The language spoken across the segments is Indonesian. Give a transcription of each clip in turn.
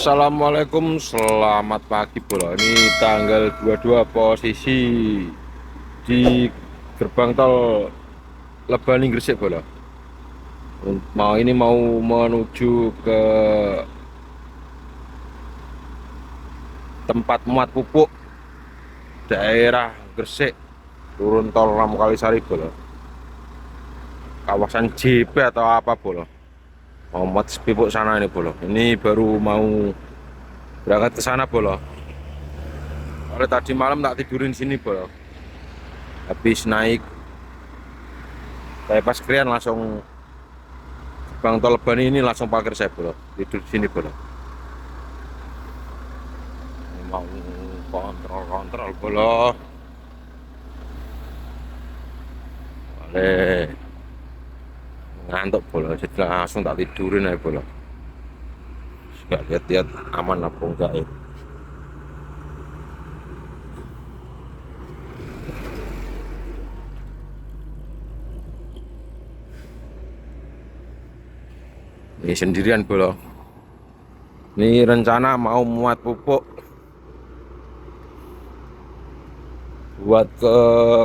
Assalamualaikum, selamat pagi bolo. Ini tanggal 22, posisi di gerbang tol Lebani Gresik bolo. Mau menuju ke tempat muat pupuk daerah Gresik, turun tol Ramukalisari bolo. Kawasan JP atau apa bolo. Mau muat pupuk sana ini bolo. Ini baru mau berangkat ke sana bolo. Oleh tadi malam tak tidurin sini bolo. Habis naik pas kalian langsung Bang Tol Lebani ini langsung parkir saya bolo, tidur di sini bolo. Mau kontrol bolo. Boleh ngantuk bolo, jadi langsung tak tidurin aja bolo. Gak lihat-lihat aman apa enggak ya. Ini sendirian bolo. Ini rencana mau muat pupuk buat ke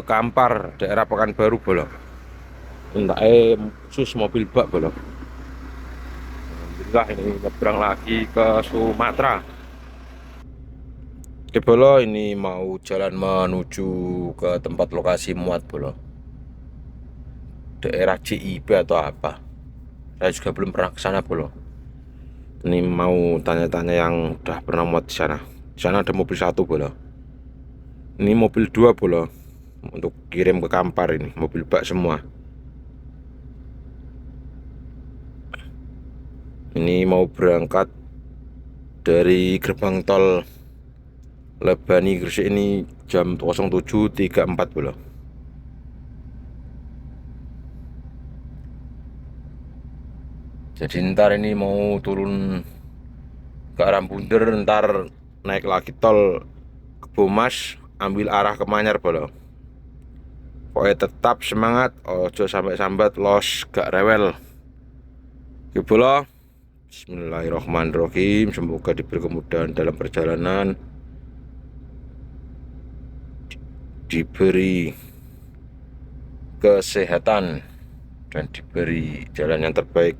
Kampar daerah Pekanbaru bolo. Entah khusus mobil bak bolo. Alhamdulillah ini nyebrang lagi ke Sumatera. Oke bolo, ini mau jalan menuju ke tempat lokasi muat bolo. Daerah JIB atau apa? Saya juga belum pernah ke sana bolo. Ini mau tanya-tanya yang udah pernah muat di sana. Di sana ada mobil satu bolo. Ini mobil dua bolo. Untuk kirim ke Kampar ini, mobil bak semua. Ini mau berangkat dari gerbang tol Lebani Gresik ini jam 07.34 bolo. Jadi ntar ini mau turun ke arah Bunder, ntar naik lagi tol Kebomas, ambil arah ke Manyar bolo. Pokoknya tetap semangat, ojo sampai sambat, los gak rewel. Oke bolo, bismillahirrahmanirrahim. Semoga diberi kemudahan dalam perjalanan, diberi kesehatan, dan diberi jalan yang terbaik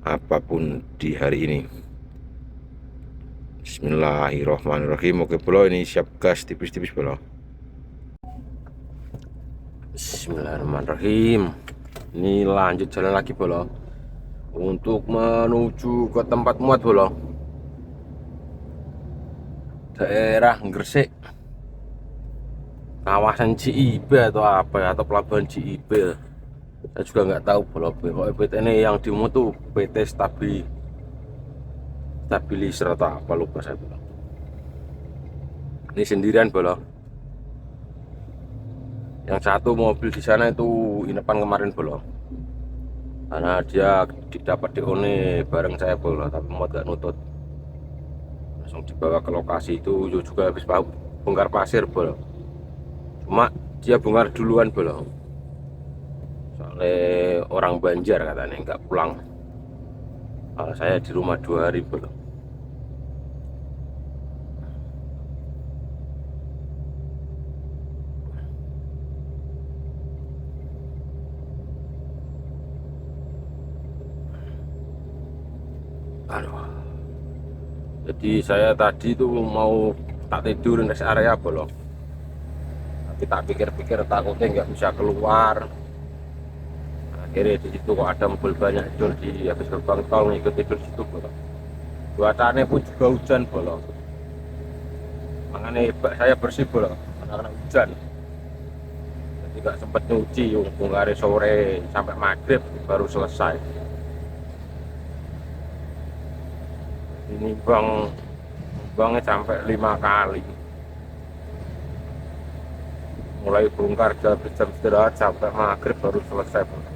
apapun di hari ini. Bismillahirrahmanirrahim. Oke bolo, ini siap gas tipis-tipis bolo. Bismillahirrahmanirrahim. Ini lanjut jalan lagi bolo, untuk menuju ke tempat muat bolo, daerah Gresik, kawasan JIB atau apa ya, atau pelabuhan JIB. Saya juga nggak tahu bolo. Pokoknya PT ini yang dimuat tuh PT Stabilizer atau apa, lupa saya bolo. Ini sendirian bolo. Yang satu mobil di sana itu inepan kemarin bolo, karena dia dapat dione bareng saya bolo, tapi muat gak nutut, langsung dibawa ke lokasi. Itu juga habis bongkar pasir bolo, cuma dia bongkar duluan bolo, soalnya orang Banjar katanya nggak pulang. Saya di rumah 2 hari bolo. Aduh, jadi saya tadi tuh mau tak tidur di rest area bolo, tapi tak pikir-pikir takutnya nggak bisa keluar. Akhirnya di situ kok ada mobil banyak tidur di habis gerbang tol, ngikut tidur di situ bolo. Cuacanya pun juga hujan bolo, makanya saya bersih bolo karena hujan. Jadi nggak sempet nyuci, hari sore sampai maghrib baru selesai. Ini bangnya sampai 5 kali, mulai bongkar jam istirahat sampai maghrib baru selesai bolo.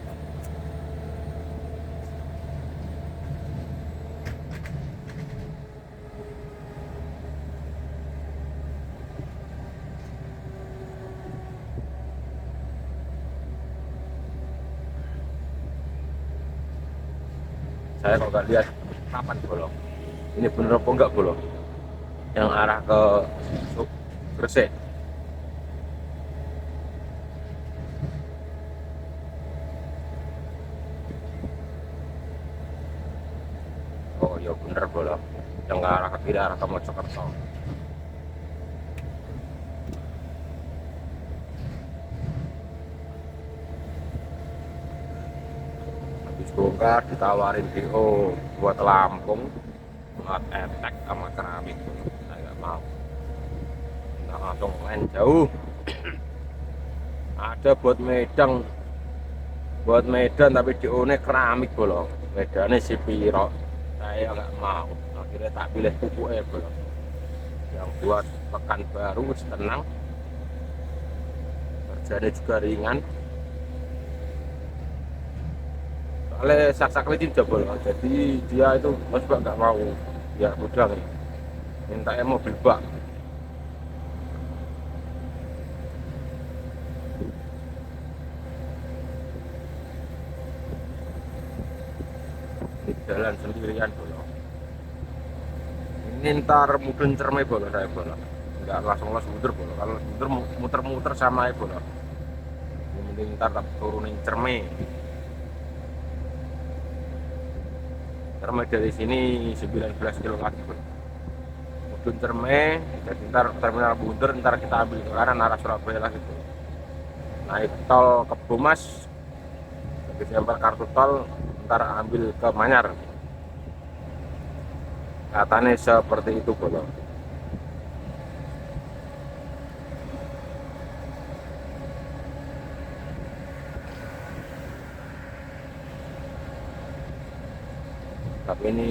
Saya kok nggak lihat kapan bolong. Ini bener apa enggak bro? Yang arah ke Gresik. Oh iya bener bro. Yang arah ke kiri arah ke Mojokerto. Habis bongkar ditawarin DO buat Lampung, buat etek sama keramik. Saya nggak mau. Nggak langsung main jauh. Ada buat Medan tapi DO-nya keramik bolong. Medannya si Piro. Saya nggak mau. Akhirnya tak pilih pupuk bolong. Yang buat Pekanbaru tenang, kerjanya juga ringan. Soalnya sak-sak licin jebol, jadi dia itu mas bak nggak mau, ya udah nih, minta mobil bak. Ini jalan sendirian bolong. Ini ntar mudun cermai bolong saya bolong, nggak langsung los muter bolong. Kalau muter muter-muter sama ya bolong. Mending ntar turunin cermai. Cermai dari sini 19 kilo lagi bolong. Mudun cermai, jadi ntar terminal Bunter ntar kita ambil ke kanan arah Surabaya lagi bolong. Naik tol ke Bomas, begitu lempar kartu tol ntar ambil ke Manyar. Katanya seperti itu bolong. Tapi ini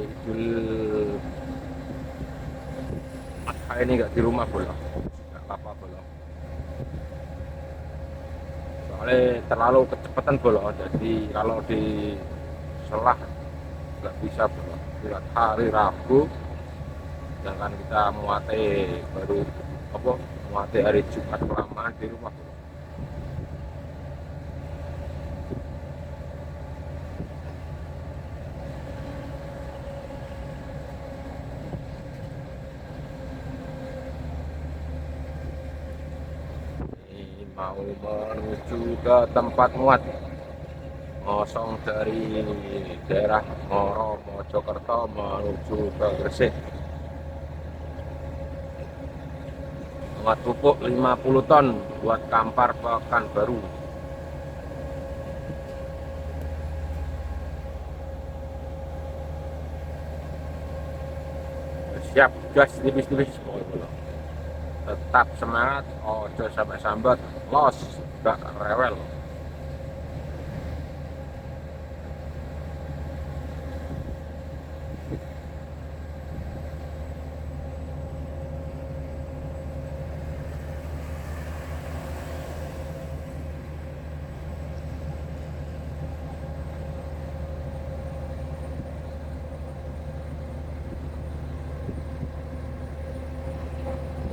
Idul Adha ini nggak di rumah bolong, nggak apa-apa bolong. Soalnya terlalu kecepatan bolong, jadi kalau di selah nggak bisa bolong. Lihat hari Rabu, sedangkan kita muate baru apa muate hari Jumat kelamaan di rumah bolong. Ini mau menuju ke tempat muat ngosong dari daerah Ngoro Mojokerto menuju ke Gresik. Muat pupuk 50 ton buat Kampar Pekanbaru. Siap gas tipis-tipis pokoknya. Tetap semangat, ojo sampai sambat, los gak rewel.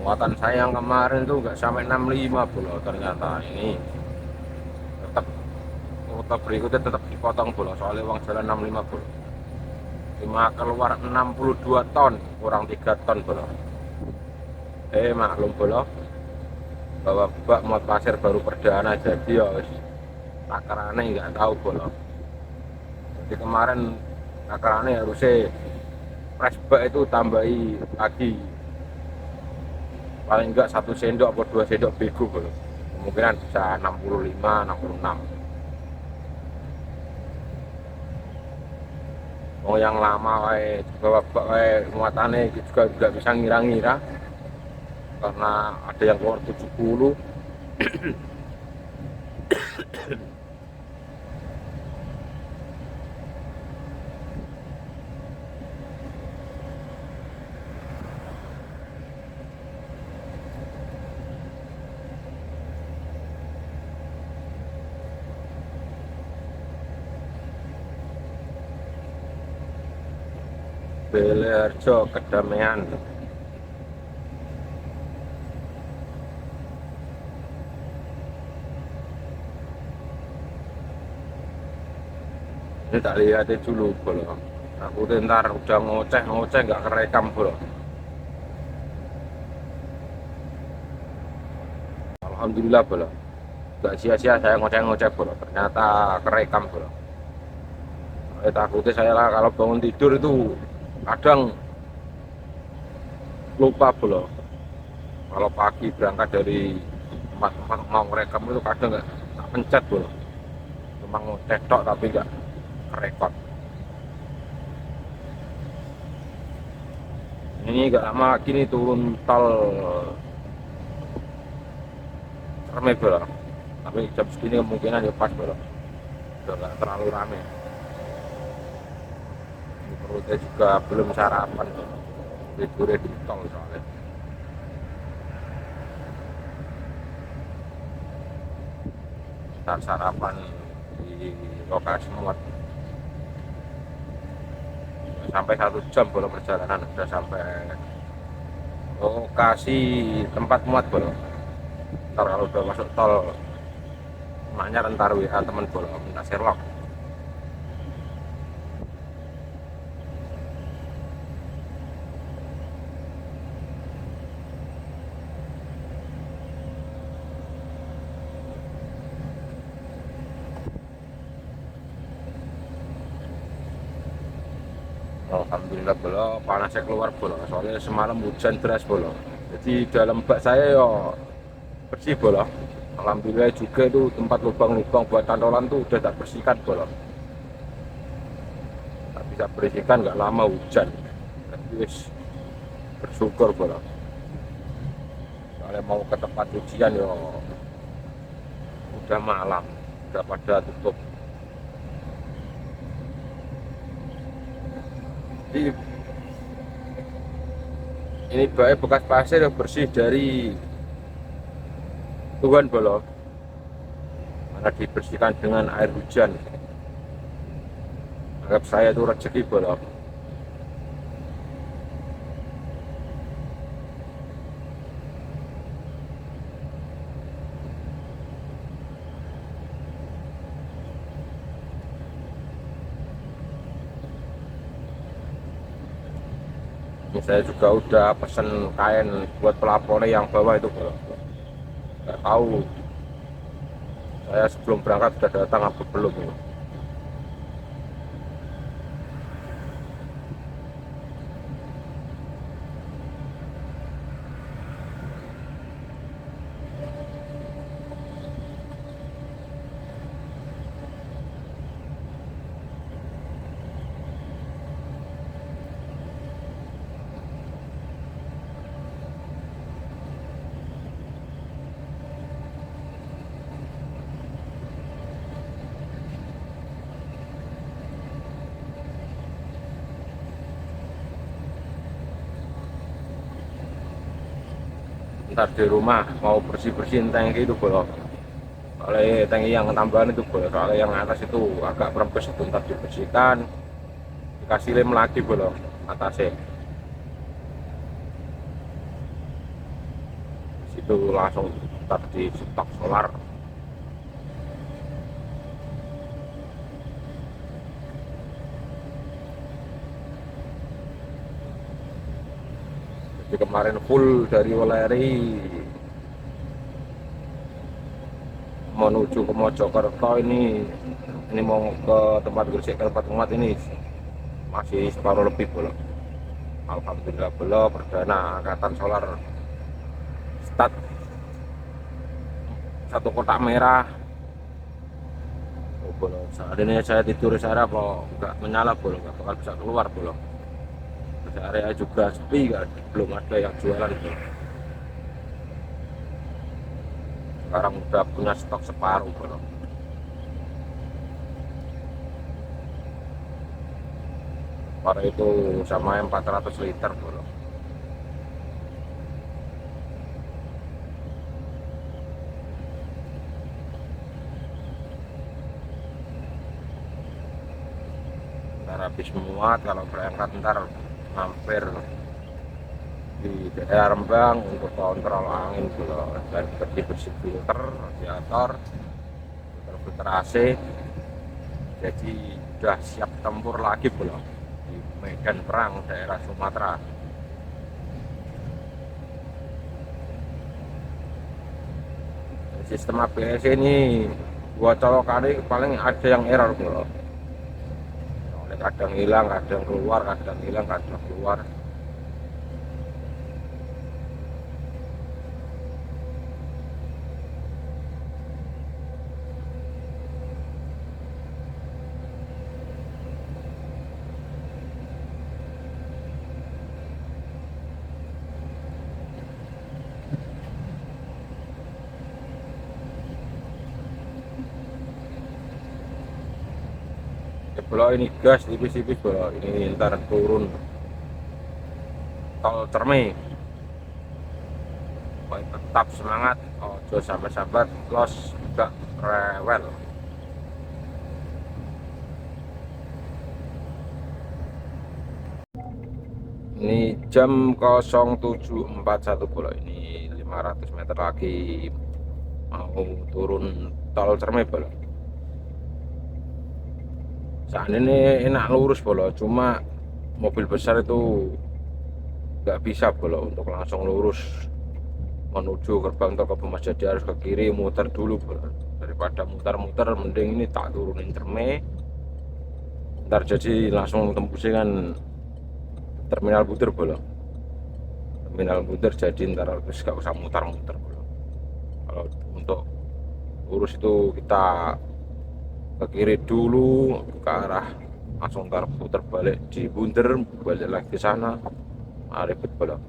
Muatan saya yang kemarin tuh nggak sampai 65 bro, ternyata ini tetap rute berikutnya tetap dipotong bro, soalnya uang jalan 65 bro. Cuma keluar 62 ton, kurang 3 ton bro. Maklum bro, bahwa bak mod pasir baru perdana jadi ya takarannya nggak tahu bro. Jadi kemarin takarannya harusnya fresh bak itu tambahi lagi paling enggak 1 sendok atau 2 sendok bego bro. Kemungkinan bisa 65 66. Mau yang lama bawa muatannya juga nggak bisa ngira-ngira karena ada yang keluar 70. Beleharjo kedamaian. Ini tak lihat dulu bro. Aku ntar udah ngoceh nggak kerekam bro. Alhamdulillah bro, nggak sia-sia saya ngoceh bro, ternyata kerekam bro. Saya takutnya saya lah kalau bangun tidur itu kadang lupa bro. Kalau pagi berangkat dari tempat mau ngerekam itu kadang nggak pencet bro, cuma ngoceh tok tapi nggak kerekam. Ini nggak lama gini turun tol rame bro, tapi jam segini kemungkinan ya pas bro, udah nggak terlalu rame. Ini perutnya juga belum sarapan bro, tidurnya di tol soalnya. Ntar sarapan di lokasi muat sampai 1 jam bro perjalanan, udah sampai lokasi tempat muat bro. Ntar kalau udah masuk tol maknya ntar WA temen bro minta Sherlock. Alhamdulillah bro, panasnya keluar bro, soalnya semalam hujan deras bro, jadi dalam bak saya yo bersih bro. Alhamdulillah juga itu tempat lubang-lubang buat cantolan tuh udah tak bersihkan bro, tak bisa bersihkan nggak lama hujan. Jadi wis bersyukur bro, soalnya mau ke tempat ujian yo udah malam, udah pada tutup. Jadi ini baik bekas pasir yang bersih dari Tuhan bro, karena dibersihkan dengan air hujan. Anggap saya itu rezeki bro. Ini saya juga udah pesen kain buat pelapornya yang bawah itu bro. Nggak tahu saya sebelum berangkat sudah datang apa belum ini. Ntar di rumah mau bersih-bersihin tangki itu bro, soalnya tangki yang tambahan itu bro, soalnya yang atas itu agak merempes itu, ntar dibersihkan dikasih lem lagi bro atasnya. Situ langsung ntar di stok solar. Jadi kemarin full dari Weleri menuju ke Mojokerto ini mau ke tempat Gresik, ke tempat umat ini masih separuh lebih bro. Alhamdulillah belum perdana angkatan solar start satu kotak merah. Oh, bro. Saat ini saya tidur saya kok nggak menyala bro, nggak bakal bisa keluar bro. Di area juga sepi, belum ada yang jualan bro. Sekarang udah punya stok separuh bro. Para itu sama yang 400 liter bro. Ntar habis muat kalau berangkat ntar mampir di daerah Rembang untuk kontrol angin bro, dan bersih filter radiator, filter AC, jadi udah siap tempur lagi bro di medan perang daerah Sumatera. Sistem ABS ini gua colok kali paling ada yang error bro. Soalnya kadang hilang, kadang keluar, kadang hilang, kadang keluar. Ya bro, ini gas tipis-tipis bro, ini ntar turun tol Cermi. Pokoknya tetap semangat, ojo sampai sahabat los gak rewel. Ini jam 07.41 bro, ini 500 meter lagi mau turun tol Cermi bro. Saat ini enak lurus bro, cuma mobil besar itu nggak bisa bro untuk langsung lurus menuju gerbang tol Kebomas. Jadi harus ke kiri, muter dulu bro. Daripada muter-muter mending ini tak turunin Cermi, ntar jadi langsung tembusnya kan terminal Buder bro. Terminal Buder jadi ntar harus gak usah muter-muter bro. Kalau untuk lurus itu kita ke kiri dulu ke arah, langsung ntar putar balik di Bunder, balik lagi ke sana, ribet bro.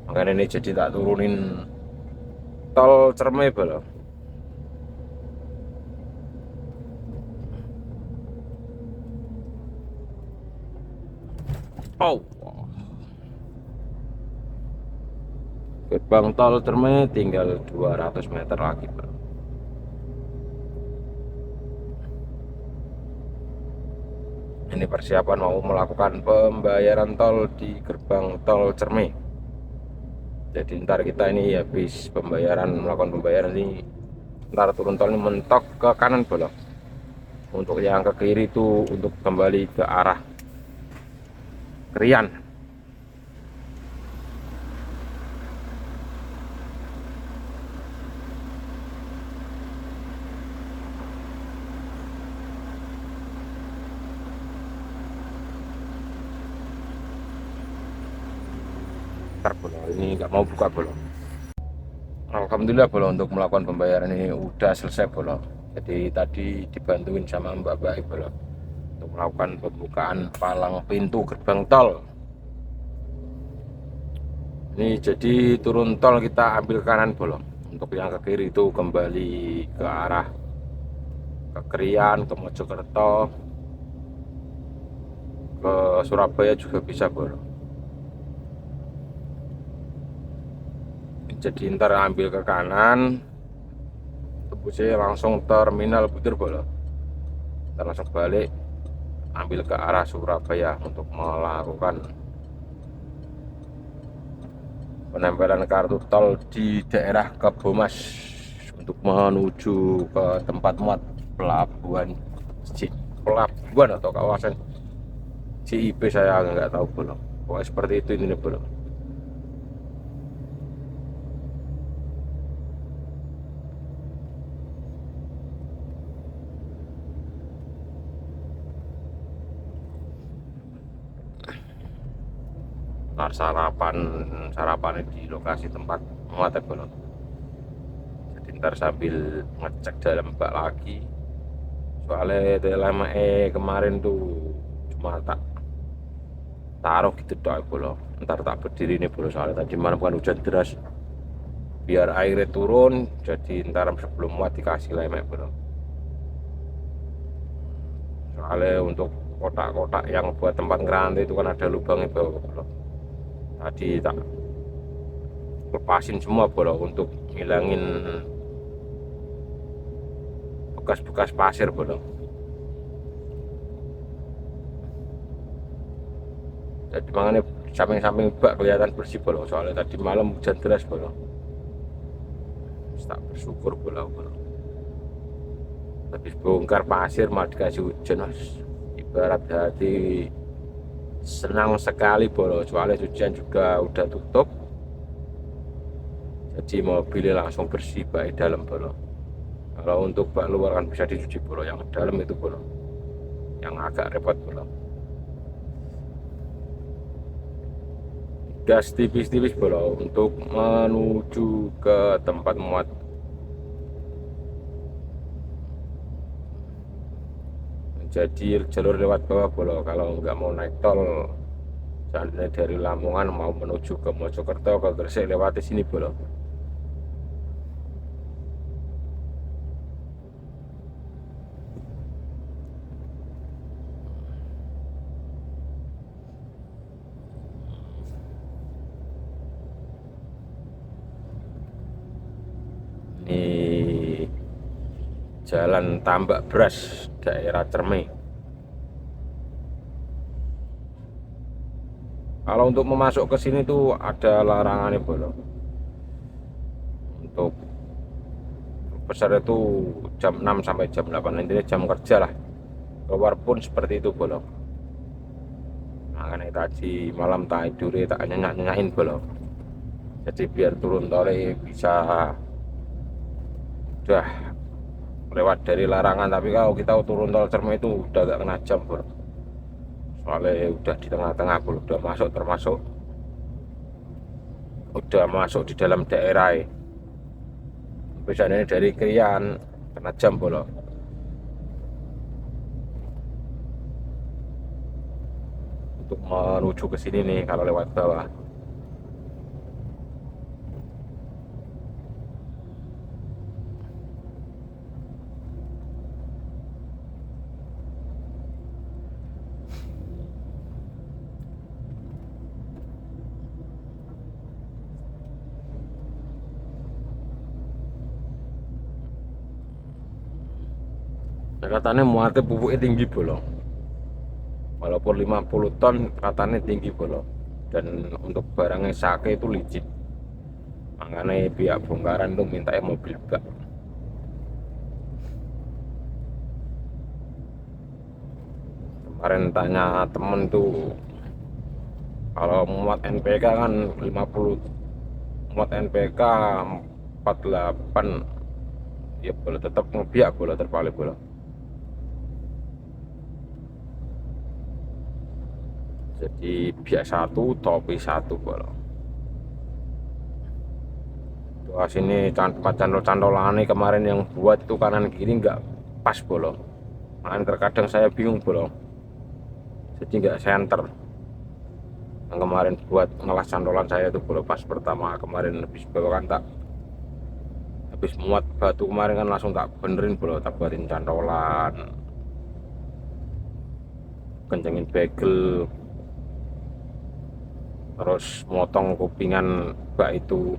Makanya ini jadi tak turunin tol Cermi bro. Oh, gerbang tol Cermi tinggal 200 meter lagi bro. Ini persiapan mau melakukan pembayaran tol di gerbang tol Cermi. Jadi ntar kita ini habis pembayaran, melakukan pembayaran ini, ntar turun tol ini mentok ke kanan bro. Untuk yang ke kiri itu untuk kembali ke arah Krian. Ntar bro, ini nggak mau buka bro. Alhamdulillah bro, untuk melakukan pembayaran ini udah selesai bro. Jadi tadi dibantuin sama mbak-mbak bro untuk melakukan pembukaan palang pintu gerbang tol. Ini jadi turun tol kita ambil kanan bro. Untuk yang ke kiri itu kembali ke arah ke Krian, ke Mojokerto, ke Surabaya juga bisa bro. Jadi ntar ambil ke kanan, tembusnya langsung terminal Buder bro. Kita langsung balik ambil ke arah Surabaya untuk melakukan penempelan kartu tol di daerah Kebomas untuk menuju ke tempat muat pelabuhan atau kawasan CIP, saya nggak tahu bro. Pokoknya seperti itu ini bro. Ntar sarapan di lokasi tempat muat bro. Jadi ntar sambil ngecek dalam bak lagi, soalnya lama kemarin tuh cuma tak taruh gitu doang bro. Ntar tak berdiri nih bro, soalnya tadi malam kan hujan deras, biar airnya turun, jadi ntar sebelum muat dikasih lemek bro. Soalnya untuk kotak-kotak yang buat tempat ngerantai itu kan ada lubangnya bro. Tadi tak lepasin semua bro untuk ngilangin bekas-bekas pasir bro. Jadi makanya samping-samping bak kelihatan bersih bro, soalnya tadi malam hujan deras bro. Tak bersyukur bro. Habis bongkar pasir malah dikasih hujan mas. Ibarat hati senang sekali bolo, soalnya cucian juga udah tutup, jadi mobil langsung bersih baik dalam bolo. Kalau untuk bak luar kan bisa dicuci bolo, yang dalam itu bolo yang agak repot bolo. Gas tipis-tipis bolo untuk menuju ke tempat muat. Jadi jalur lewat bawah bolo, kalau nggak mau naik tol seandainya dari Lamongan mau menuju ke Mojokerto ke Gresik lewati sini bolo. Ini Jalan Tambak Beras, daerah Cermai. Kalau untuk memasuk ke sini tuh ada larangannya bolo. Untuk besar itu jam 6 sampai jam 8, intinya jam kerja lah. Keluar pun seperti itu bolo. Makanya tadi malam tak tidur tak nyenyak-nyenyakin bolo. Jadi biar turun tole bisa udah lewat dari larangan, tapi kalau kita turun tol Cermai itu udah gak kena jam bro, soalnya udah di tengah-tengah bro, udah masuk di dalam daerah biasanya dari Krian kena jam bro. Untuk menuju ke sini nih kalau lewat bawah. Katanya muatnya pupuknya tinggi bolong, walaupun 50 ton katanya tinggi bolong, dan untuk barangnya sake itu licin, makanya pihak bongkaran tuh minta mobil bak. Kemarin tanya temen tuh, kalau muat NPK kan 50, muat NPK 48, ya boleh tetap ngebiak boleh terbalik boleh. Jadi biak satu topi satu boleh. Doa sini candol-candolan kemarin yang buat itu kanan kiri nggak pas bolong. Makanya terkadang saya bingung bolong, jadi nggak center. Yang kemarin buat ngelas candolan saya itu bolong pas pertama kemarin habis bawakan, tak habis muat batu kemarin kan langsung tak benerin bolong, tak buatin candolan, kencengin bagel, terus motong kupingan bak itu.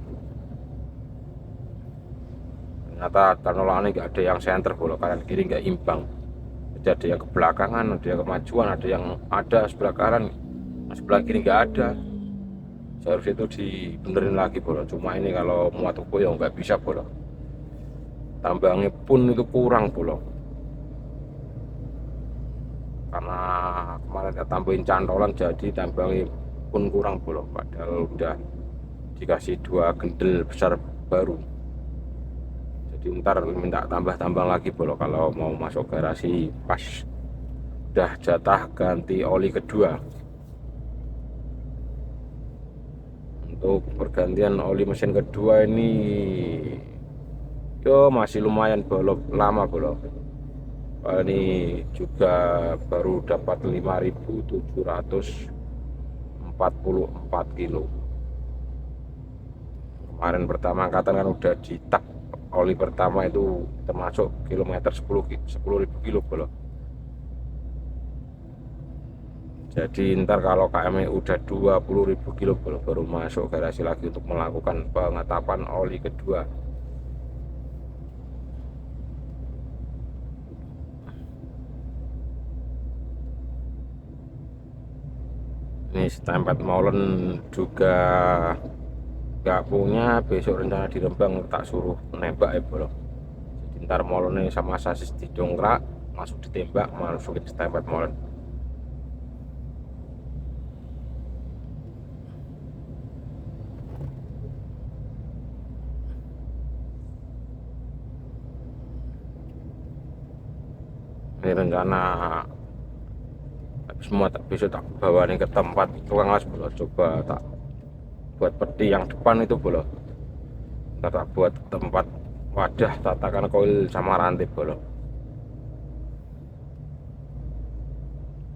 Ternyata candolannya nggak ada yang center bolong, kanan kiri nggak imbang. Jadi ada yang ke belakangan, ada yang kemajuan, ada yang ada sebelah kanan, sebelah kiri nggak ada. Seharusnya itu dibenerin lagi bolong. Cuma ini kalau muat ukur ya nggak bisa bolong. Tambangnya pun itu kurang bolong. Karena kemarin kita tambahin cantolan, jadi tambangnya pun kurang bolong. Padahal udah dikasih 2 gendel besar baru. Jadi ntar minta tambah-tambah lagi bolong kalau mau masuk garasi pas udah jatah ganti oli kedua. Untuk pergantian oli mesin kedua ini yo masih lumayan bolong, lama bolong. Ini juga baru dapat 5.744 kilo. Kemarin pertama angkatan kan udah ditak oli pertama itu termasuk kilometer 10.000 kilo bolong. Jadi ntar kalau KM udah 20.000 kilo baru masuk garasi lagi untuk melakukan pengetapan oli kedua. Ini stempet molen juga nggak punya, besok rencana di Rembang tak suruh nembak ya bro. Jadi ntar molennya sama sasis didongkrak, masuk ditembak, masukin stempet molen. Ini rencana semua tak bisa tak bawa nih ke tempat tukang las bolo. Coba tak buat peti yang depan itu bolo. Ntar tak buat tempat wadah tatakan koil sama rantai bolo.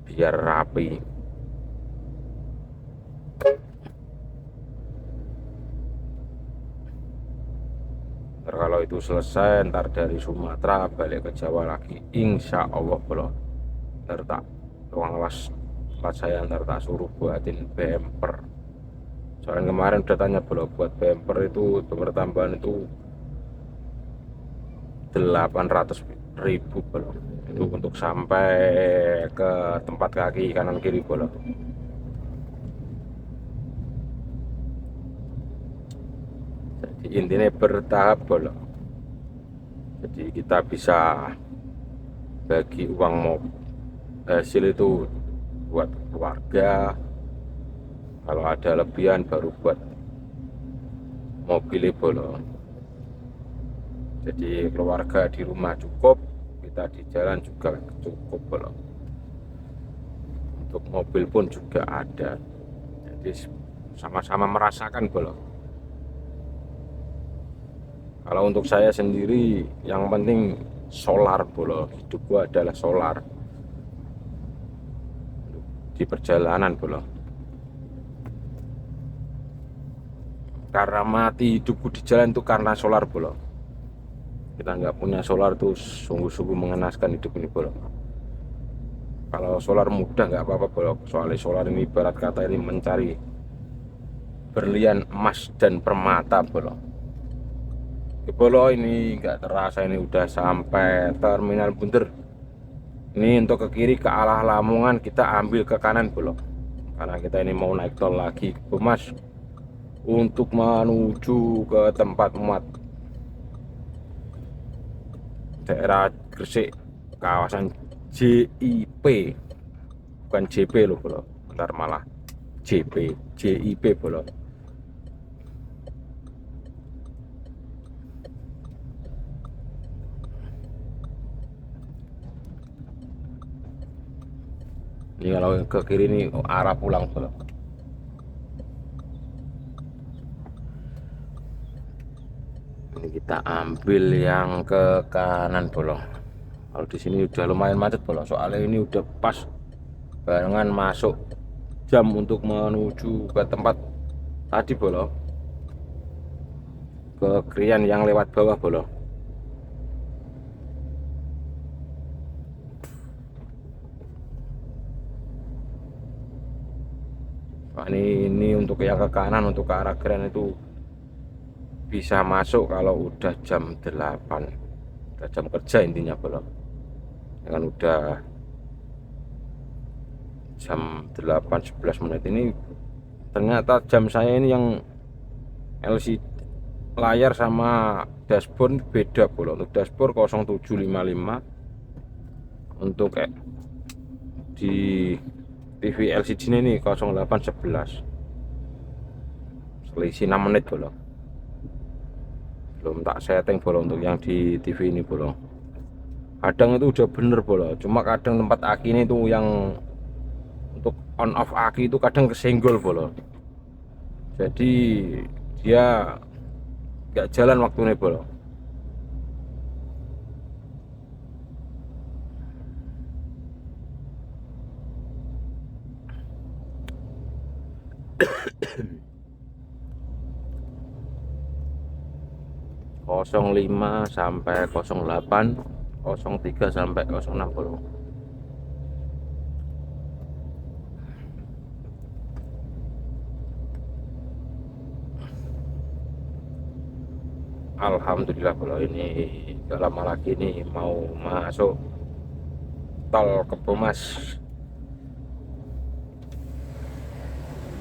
Biar rapi. Ntar kalau itu selesai, ntar dari Sumatera balik ke Jawa lagi, insya Allah bolo. Ntar tak tukang las tempat saya ntar tak suruh buatin bumper. Soalnya kemarin udah tanya bolo, buat bumper itu bumper tambahan itu 800.000 bolo. Itu untuk sampai ke tempat kaki kanan kiri bolo. Jadi intinya bertahap bolo. Jadi kita bisa bagi uang hasil itu buat keluarga, kalau ada lebihan baru buat mobil bolo. Jadi keluarga di rumah cukup, kita di jalan juga cukup bolo. Untuk mobil pun juga ada, jadi sama-sama merasakan bolo. Kalau untuk saya sendiri yang penting solar bolo, hidup gua adalah solar di perjalanan bolo. Karena mati hidupku di jalan itu karena solar bolo. Kita nggak punya solar tuh sungguh-sungguh mengenaskan hidup ini bolo. Kalau solar mudah nggak apa-apa bolo, soalnya solar ini ibarat kata ini mencari berlian emas dan permata bolo. Bolo ini nggak terasa ini udah sampai terminal Bunter. Ini untuk ke kiri ke arah Lamongan, kita ambil ke kanan bolo. Karena kita ini mau naik tol lagi ke Bemas untuk menuju ke tempat muat daerah Gresik, kawasan JIP, bukan JP loh bolo. Ntar malah JIP bolo. Ini kalau ke kiri ini arah pulang bolo. Ini kita ambil yang ke kanan bolo. Kalau di sini udah lumayan macet bolo, soalnya ini udah pas barengan masuk jam untuk menuju ke tempat tadi bolo, ke Krian yang lewat bawah bolo. Nah, ini untuk yang ke kanan untuk ke arah Krian itu bisa masuk kalau udah jam 8, udah jam kerja intinya bolo. Kan udah jam 8:11 menit ini ternyata jam saya ini yang LCD layar sama dashboard beda bolo. Untuk dashboard 0755, untuk di TV LCD ini 0811, selisih 6 menit bolo. Belum tak setting bolo untuk yang di TV ini bolo. Kadang itu udah bener bolo, cuma kadang tempat aki ini tuh yang untuk on off aki itu kadang kesenggol bolo. Jadi dia nggak jalan waktunya bolo. Kosong 05 sampai 08, 03 sampai 06 bolo. Alhamdulillah bolo, ini gak lama lagi nih mau masuk tol Kebomas.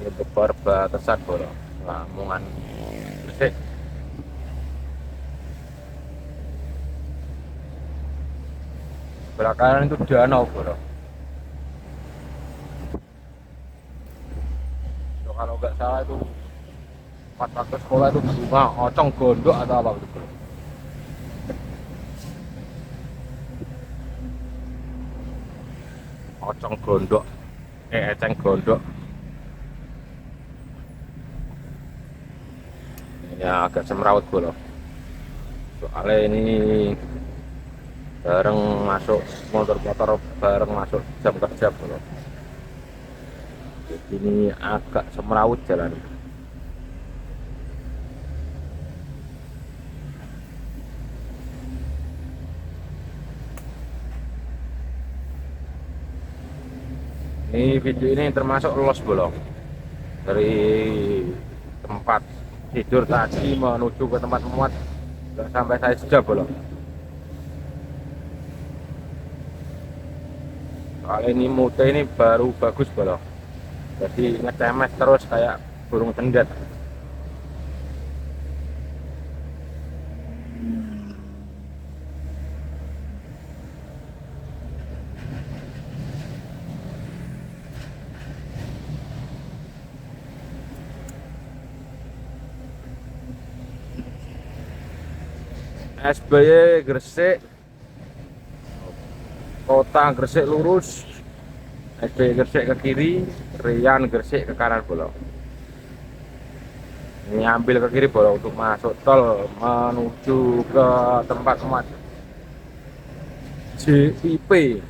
Ini untuk perbatasan bolo, Lamongan Gresik. Belakangan itu danau bolo. So, kalau nggak salah itu 4 waktu sekolah itu bunga ocong gondok atau apa gitu. ocong gondok, eceng gondok. Ya agak semrawut bolo. Soalnya ini bareng masuk motor-motor, bareng masuk jam kerja bolo. Jadi ini agak semrawut jalan. Ini video ini termasuk los bolong dari tempat tidur tadi menuju ke tempat muat, nggak sampai saya sudah bolong. Soalnya ini mute ini baru bagus bolong, jadi ngecemes terus kayak burung cendet. SBY Gresik, kota Gresik lurus, SBY Gresik ke kiri, Rian Gresik ke kanan bolong. Ini ambil ke kiri bolong untuk masuk tol menuju ke tempat muat JIP.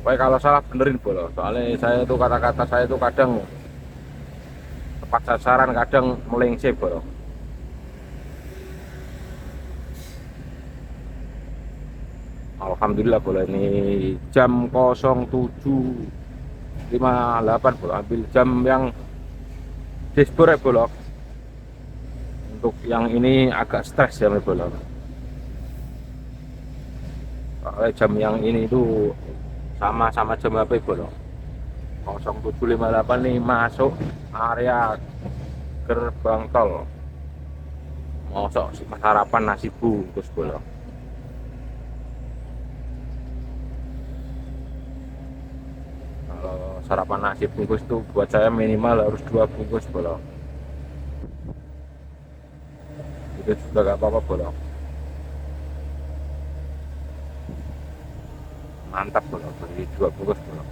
Pokoknya kalau salah benerin bolong, soalnya saya itu kata-kata saya itu kadang tepat sasaran, kadang melenceng bolong. Alhamdulillah boleh ini jam 07.58 boleh ambil jam yang dashboard bolok. Untuk yang ini agak stres ya bolok. Soalnya jam yang ini itu sama-sama jam HP bolok. 07.58 nih masuk area gerbang tol. Mau sarapan nasi bungkus bolok. Sarapan nasi bungkus itu buat saya minimal harus 2 bungkus bolong. Itu juga gak apa-apa bolong. Mantap bolong, beli 2 bungkus bolong.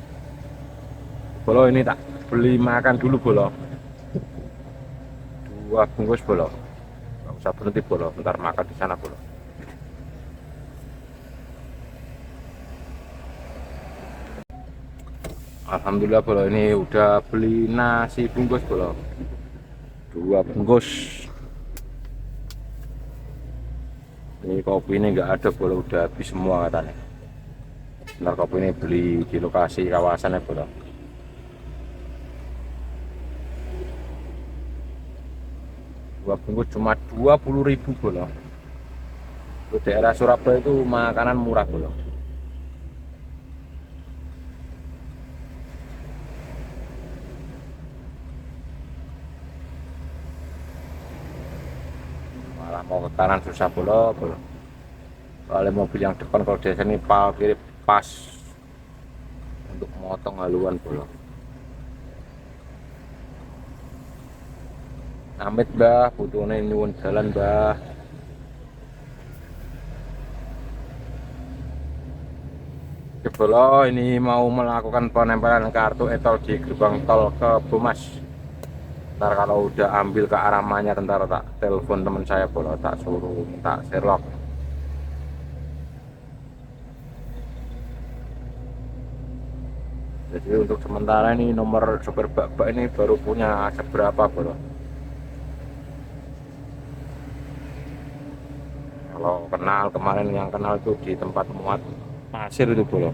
Bolong ini tak beli makan dulu bolong. 2 bungkus bolong. Gak usah berhenti bolong, bentar makan di sana bolong. Alhamdulillah bolong ini udah beli nasi bungkus bolong, 2 bungkus. Ini kopi ini nggak ada bolong, udah habis semua katanya. Ntar kopi ini beli di lokasi kawasannya bolong. Dua bungkus cuma 20.000 bolong. Di daerah Surabaya itu makanan murah bolong. Mau ke kanan susah bolong. Soalnya mobil yang depan kalau di sini parkir pas untuk motong haluan bolong. Amit mbah, butuhnya nyuwun jalan mbah. Bolong ini mau melakukan penempelan kartu e-tol di gerbang tol ke Bomas. Ntar kalau udah ambil ke arah Manyar, ntar tak telepon teman saya bolong, tak suruh minta Sherlock. Jadi untuk sementara ini nomor sopir bak-bak ini baru punya seberapa bolong. Kalau kenal kemarin yang kenal itu di tempat muat pasir itu bolong.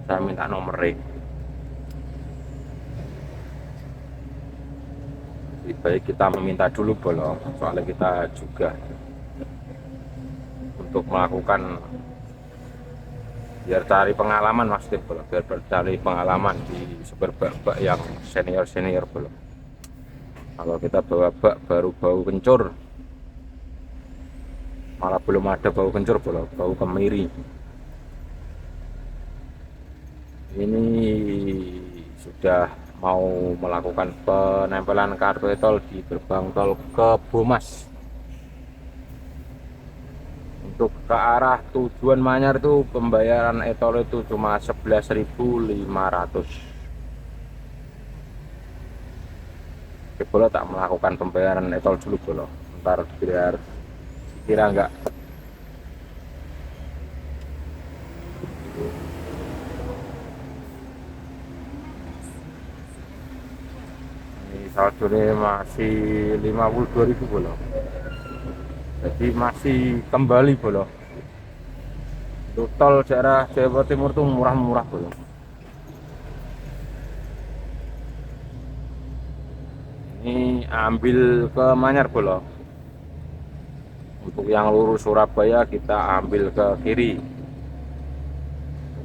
Saya minta nomornya. Lebih baik kita meminta dulu bolong, soalnya kita juga untuk melakukan biar cari pengalaman maksudnya bolong, biar cari pengalaman di sopir bak-bak yang senior bolong. Kalau kita bawa bak baru bau kencur, malah belum ada bau kencur bolong, bau kemiri. Ini sudah mau melakukan penempelan kartu tol di gerbang tol ke Bomas. Untuk ke arah tujuan Manyar itu pembayaran e-tol itu cuma 11.500. Bolo tak melakukan pembayaran e-tol dulu Bolo, ntar biar kira enggak. Ini saldonya masih 52.000 Bolo, jadi masih kembali Bolo. Tol daerah Jawa Timur tuh murah-murah Bolo. Ini ambil ke Manyar Bolo. Untuk yang lurus Surabaya kita ambil ke kiri,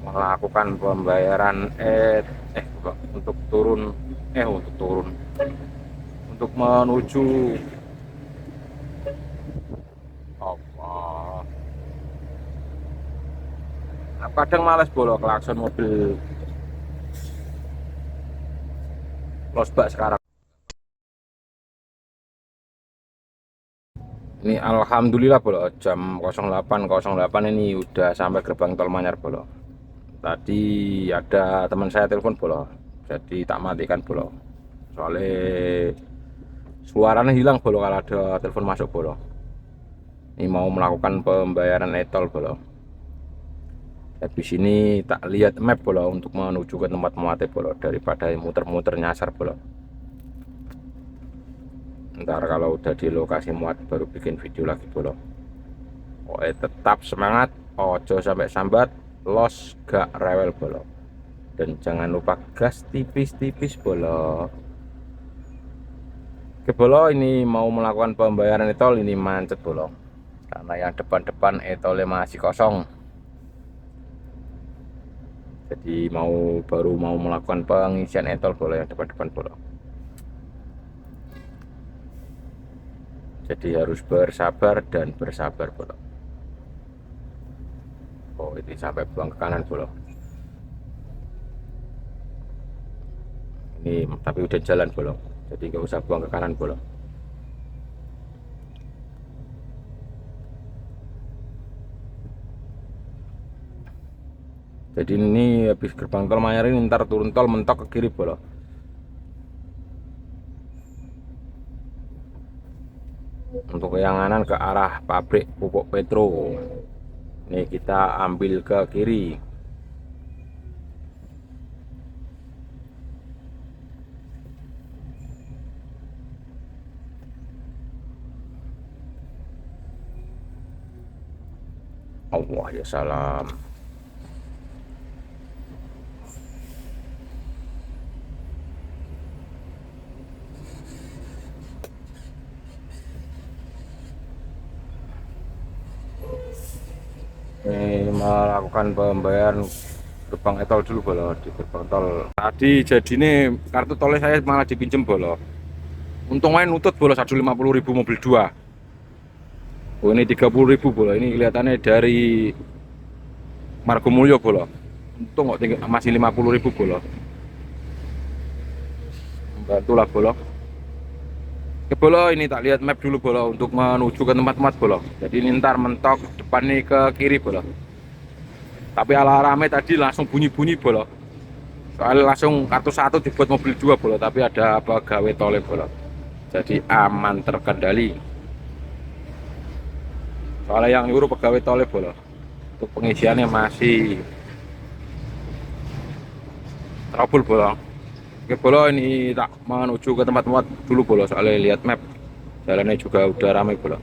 melakukan pembayaran untuk turun untuk menuju apa, kadang males Bolo klakson mobil losbak sekarang. Ini alhamdulillah Bolo, jam 08.08 ini udah sampai gerbang tol Manyar Bolo. Tadi ada teman saya telepon Bolo, jadi tak matikan Bolo, soalnya suaranya hilang Bolo kalau ada telepon masuk Bolo. Ini mau melakukan pembayaran e-tol Bolo. Habis ini tak lihat map Bolo untuk menuju ke tempat muatnya Bolo, daripada muter-muter nyasar Bolo. Ntar kalau udah di lokasi muat baru bikin video lagi Bolo. Tetap semangat, ojo sampai sambat, los gak rewel Bolo, dan jangan lupa gas tipis-tipis Bolo. Oke Bolo, ini mau melakukan pembayaran e-tol, ini macet Bolo, karena yang depan-depan e-tolnya masih kosong. Jadi baru mau melakukan pengisian e-tol Bolo yang depan-depan Bolo. Jadi harus bersabar dan bersabar Bolo. Oh, ini sampai buang ke kanan Bolo. Ini tapi udah jalan Bolo, jadi nggak usah buang ke kanan Bolo. Jadi ini habis gerbang tol Manyar ini ntar turun tol mentok ke kiri Bolo. Untuk yang kanan ke arah pabrik pupuk Petro, ini kita ambil ke kiri. Allah ya salam. Ini melakukan pembayaran gerbang e-tol dulu Bolo, di gerbang tol. Tadi jadi ini kartu tolnya saya malah dipinjem Bolo. Untungnya nutut Bolo, 150.000 mobil 2. Oh, ini 30.000 Bolo. Ini kelihatannya dari Margomulyo Bolo. Untung kok masih 50.000 Bolo. Membantulah Bolo. Ke Bolo, ini tak lihat map dulu Bolo untuk menuju ke tempat Bolo. Jadi ini ntar mentok depan nih ke kiri Bolo. Tapi alarmnya tadi langsung bunyi-bunyi Bolo. Soalnya langsung kartu 1 dibuat mobil 2 Bolo, tapi ada pegawai tolnya Bolo. Jadi aman terkendali. Soalnya yang nyuruh pegawai tolnya Bolo. Untuk pengisiannya masih trouble Bolo. Oke Bolo, ini tak menuju ke tempat muat dulu Bolo, soalnya lihat map jalannya juga udah ramai Bolo.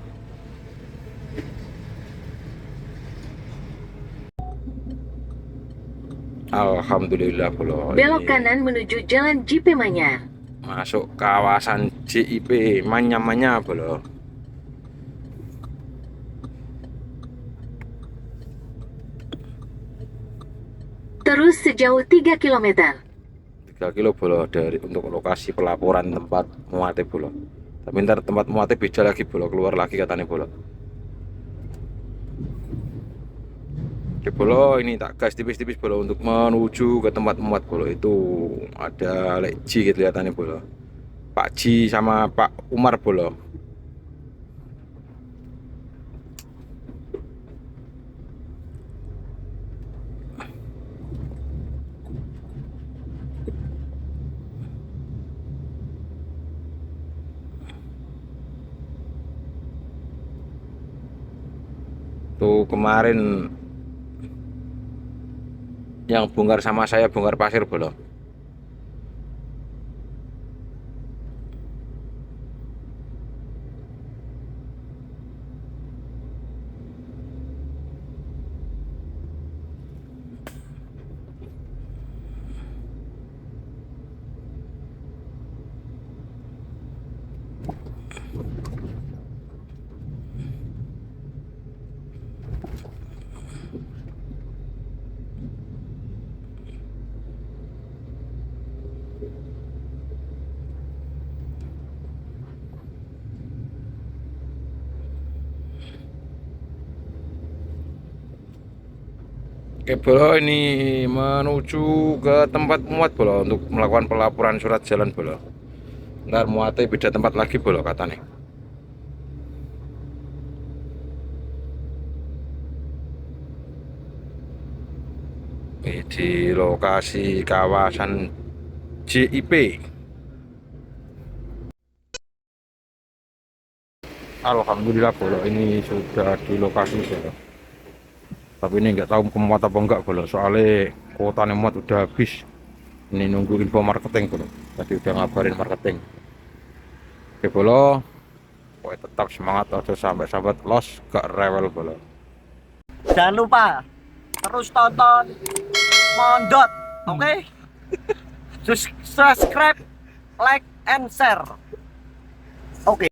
Alhamdulillah Bolo. Belok kanan menuju Jalan JP Manyar. Masuk kawasan JIP Manyar Bolo. Terus sejauh 3 km. 3 kilo Bolo dari untuk lokasi pelaporan tempat muatnya Bolo. Tapi ntar tempat muatnya beda lagi Bolo, keluar lagi katanya Bolo. Oke Bolo, ini tak gas tipis-tipis Bolo untuk menuju ke tempat muat Bolo. Itu ada Lek Ji gitu kelihatannya Bolo, Pak Ji sama Pak Umar Bolo. kemarin yang bongkar sama saya bongkar pasir bolo. Oke bolo, ini menuju ke tempat muat bolo untuk melakukan pelaporan surat jalan bolo. Ntar muatnya beda tempat lagi bolo katanya. Ini di lokasi kawasan JIP. Alhamdulillah bolo, ini sudah di lokasi bolo. Tapi ini nggak tahu kemuat apa enggak bolo, soalnya kuotanya muat udah habis. Ini nunggu info marketing bolo, tadi udah ngabarin marketing. Oke bolo, pokoknya tetap semangat aja sampai sahabat los gak rewel bolo. Jangan lupa terus tonton Mondot, oke? Subscribe, like, and share. Oke.